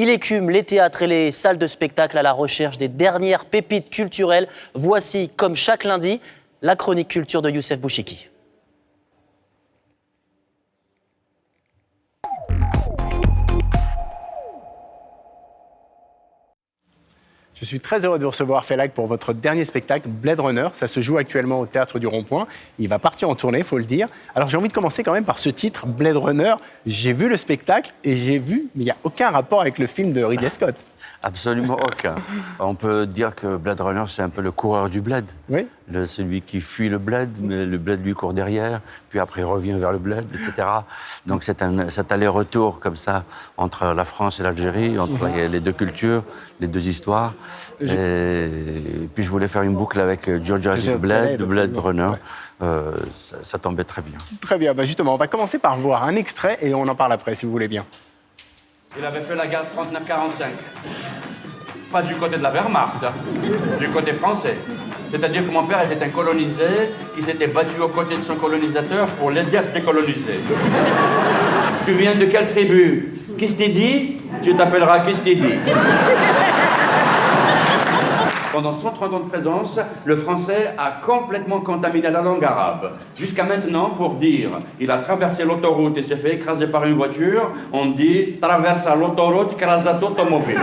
Il écume les théâtres et les salles de spectacle à la recherche des dernières pépites culturelles. Voici, comme chaque lundi, la chronique culture de Youssef Bouchiki. Je suis très heureux de vous recevoir, Felak, pour votre dernier spectacle, Blade Runner. Ça se joue actuellement au Théâtre du Rond-Point. Il va partir en tournée, il faut le dire. Alors j'ai envie de commencer quand même par ce titre, Blade Runner. J'ai vu le spectacle et j'ai vu, mais il n'y a aucun rapport avec le film de Ridley Scott. Absolument aucun. On peut dire que Blade Runner, c'est un peu le coureur du bled. Oui. Celui qui fuit le bled, mais le bled lui court derrière, puis après il revient vers le bled, etc. Donc c'est cet aller-retour comme ça entre la France et l'Algérie, entre les deux cultures, les deux histoires. Et puis je voulais faire une boucle avec Jurassic Blade, Blade Runner. Ça tombait très bien. Très bien. Bah justement, on va commencer par voir un extrait et on en parle après, si vous voulez bien. Il avait fait la guerre 39-45. Pas du côté de la Wehrmacht, hein, du côté français. C'est-à-dire que mon père était un colonisé qui s'était battu aux côtés de son colonisateur pour l'aider à se décoloniser. Tu viens de quelle tribu? Kistidi? Tu t'appelleras Kistidi. Pendant 130 ans de présence, le français a complètement contaminé la langue arabe. Jusqu'à maintenant, pour dire « il a traversé l'autoroute et s'est fait écraser par une voiture », on dit « traversa l'autoroute, crasato automobile ».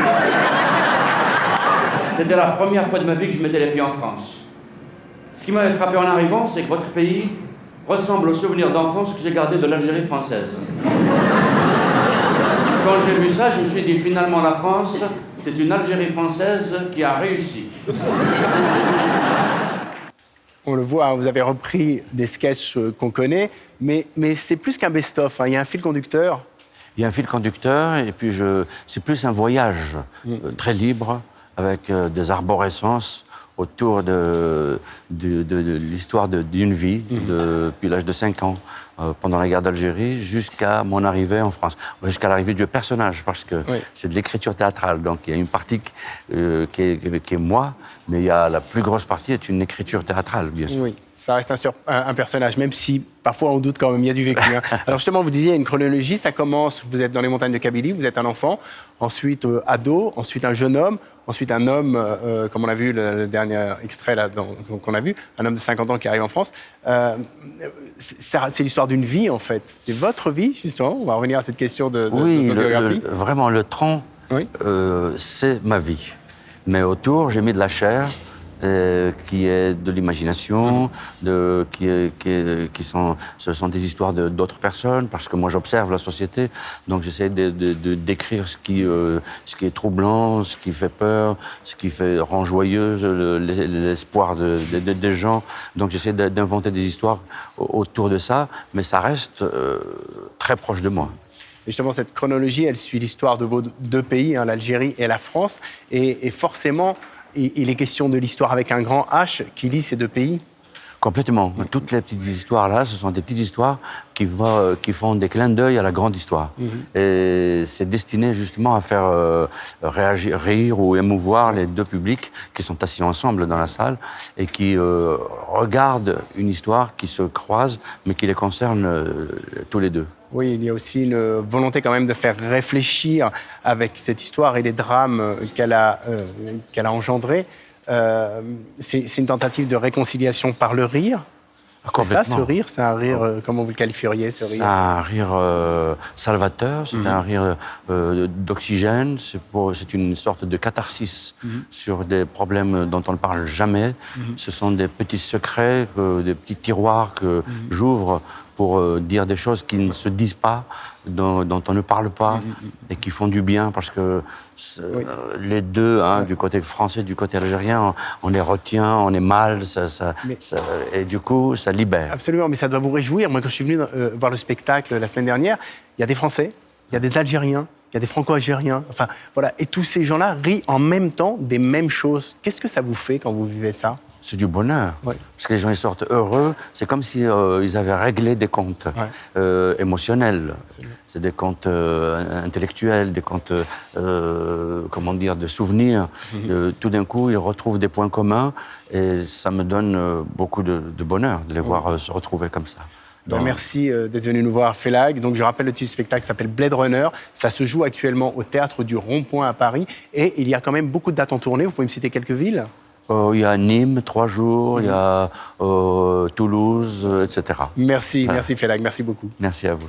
C'était la première fois de ma vie que je mettais les pieds en France. Ce qui m'avait frappé en arrivant, c'est que votre pays ressemble aux souvenirs d'enfance que j'ai gardés de l'Algérie française. Quand j'ai vu ça, je me suis dit finalement la France, c'est une Algérie française qui a réussi. On le voit, vous avez repris des sketchs qu'on connaît, mais c'est plus qu'un best-of, hein. Il y a un fil conducteur. Il y a un fil conducteur et puis c'est plus un voyage très libre avec des arborescences autour de l'histoire d'une vie depuis l'âge de 5 ans, pendant la guerre d'Algérie, jusqu'à mon arrivée en France, jusqu'à l'arrivée du personnage, parce que c'est de l'écriture théâtrale. Donc il y a une partie qui est moi, mais il y a la plus grosse partie est une écriture théâtrale, bien sûr. Oui, ça reste un personnage, même si parfois on doute quand même, il y a du vécu. Hein. Alors justement, vous disiez, il y a une chronologie, ça commence, vous êtes dans les montagnes de Kabylie, vous êtes un enfant, ensuite ado, ensuite un jeune homme, ensuite un homme, comme on a vu le dernier extrait là, qu'on a vu, un homme de 50 ans qui arrive en France. C'est l'histoire d'une vie en fait. C'est votre vie justement. On va revenir à cette question de biographie. Vraiment le tronc, c'est ma vie. Mais autour, j'ai mis de la chair. Qui est de l'imagination, ce sont des histoires d'autres personnes, parce que moi j'observe la société, donc j'essaie de décrire ce qui est troublant, ce qui fait peur, ce qui rend joyeuse l'espoir des gens. Donc j'essaie d'inventer des histoires autour de ça, mais ça reste très proche de moi. Et justement, cette chronologie, elle suit l'histoire de vos deux pays, hein, l'Algérie et la France, et forcément, il est question de l'histoire avec un grand H qui lie ces deux pays. Complètement. Toutes les petites histoires là, ce sont des petites histoires qui font des clins d'œil à la grande histoire. Et c'est destiné justement à faire rire ou émouvoir les deux publics qui sont assis ensemble dans la salle et qui regardent une histoire qui se croise, mais qui les concerne tous les deux. Oui, il y a aussi une volonté quand même de faire réfléchir avec cette histoire et les drames qu'elle a engendrés. C'est une tentative de réconciliation par le rire. C'est ça, ce rire? C'est un rire, comment vous le qualifieriez, ce rire? C'est un rire salvateur, c'est un rire d'oxygène, c'est une sorte de catharsis sur des problèmes dont on ne parle jamais. Ce sont des petits secrets, des petits tiroirs que j'ouvre pour dire des choses qui ne se disent pas, dont on ne parle pas, et qui font du bien, parce que les deux, hein, du côté français, du côté algérien, on les retient, on est mal, et du coup, ça libère. Absolument, mais ça doit vous réjouir. Moi, quand je suis venu voir le spectacle la semaine dernière, il y a des Français, il y a des Algériens, il y a des Franco-Algériens, enfin, voilà, et tous ces gens-là rient en même temps des mêmes choses. Qu'est-ce que ça vous fait quand vous vivez ça? C'est du bonheur, parce que les gens ils sortent heureux. C'est comme si ils avaient réglé des comptes émotionnels. C'est des comptes intellectuels, des comptes, comment dire, de souvenirs. Tout d'un coup, ils retrouvent des points communs et ça me donne beaucoup de bonheur de les voir se retrouver comme ça. Merci d'être venu nous voir, Félag. Donc, je rappelle, le titre du spectacle s'appelle Blade Runner. Ça se joue actuellement au Théâtre du Rond-Point à Paris. Et il y a quand même beaucoup de dates en tournée. Vous pouvez me citer quelques villes? Il y a Nîmes, 3 jours, il y a Toulouse, etc. Merci, Félag. Merci beaucoup. Merci à vous.